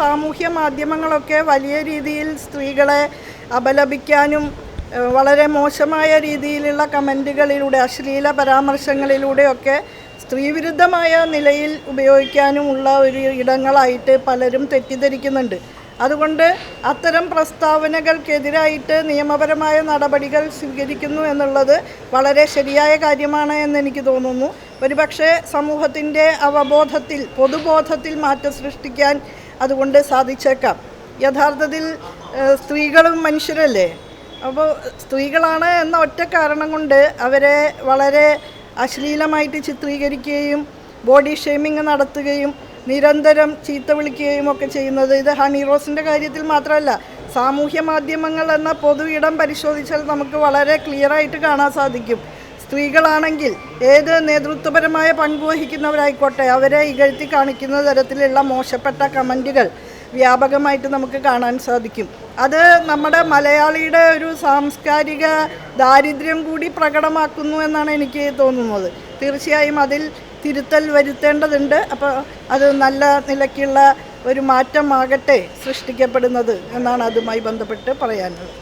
സാമൂഹ്യ മാധ്യമങ്ങളൊക്കെ വലിയ രീതിയിൽ സ്ത്രീകളെ അപലപിക്കാനും വളരെ മോശമായ രീതിയിലുള്ള കമൻറ്റുകളിലൂടെ അശ്ലീല പരാമർശങ്ങളിലൂടെയൊക്കെ സ്ത്രീവിരുദ്ധമായ നിലയിൽ ഉപയോഗിക്കാനുമുള്ള ഒരു ഇടങ്ങളായിട്ട് പലരും തെറ്റിദ്ധരിക്കുന്നുണ്ട്. അതുകൊണ്ട് അത്തരം പ്രസ്താവനകൾക്കെതിരായിട്ട് നിയമപരമായ നടപടികൾ സ്വീകരിക്കുന്നു എന്നുള്ളത് വളരെ ശരിയായ കാര്യമാണ് എന്നെനിക്ക് തോന്നുന്നു. ഒരുപക്ഷെ സമൂഹത്തിൻ്റെ അവബോധത്തിൽ പൊതുബോധത്തിൽ മാറ്റം സൃഷ്ടിക്കാൻ അതുകൊണ്ട് സാധിച്ചേക്കാം. യഥാർത്ഥത്തിൽ സ്ത്രീകളും മനുഷ്യരല്ലേ. അപ്പോൾ സ്ത്രീകളാണ് എന്ന ഒറ്റ കാരണം കൊണ്ട് അവരെ വളരെ അശ്ലീലമായിട്ട് ചിത്രീകരിക്കുകയും ബോഡി ഷേമിങ് നടത്തുകയും നിരന്തരം ചീത്ത വിളിക്കുകയും ഒക്കെ ചെയ്യുന്നത് ഇത് ഹണി റോസിൻ്റെ കാര്യത്തിൽ മാത്രമല്ല, സാമൂഹ്യ മാധ്യമങ്ങൾ എന്ന പൊതു ഇടം പരിശോധിച്ചാൽ നമുക്ക് വളരെ ക്ലിയറായിട്ട് കാണാൻ സാധിക്കും. സ്ത്രീകളാണെങ്കിൽ ഏത് നേതൃത്വപരമായ പങ്കുവഹിക്കുന്നവരായിക്കോട്ടെ അവരെ ഇകഴ്ത്തി കാണിക്കുന്ന തരത്തിലുള്ള മോശപ്പെട്ട കമൻറ്റുകൾ വ്യാപകമായിട്ട് നമുക്ക് കാണാൻ സാധിക്കും. അത് നമ്മുടെ മലയാളിയുടെ ഒരു സാംസ്കാരിക ദാരിദ്ര്യം കൂടി പ്രകടമാക്കുന്നു എന്നാണ് എനിക്ക് തോന്നുന്നത്. തീർച്ചയായും അതിൽ തിരുത്തൽ വരുത്തേണ്ടതുണ്ട്. അപ്പോൾ അത് നല്ല നിലയ്ക്കുള്ള ഒരു മാറ്റമാകട്ടെ സൃഷ്ടിക്കപ്പെടുന്നത് എന്നാണ് അതുമായി ബന്ധപ്പെട്ട് പറയാനുള്ളത്.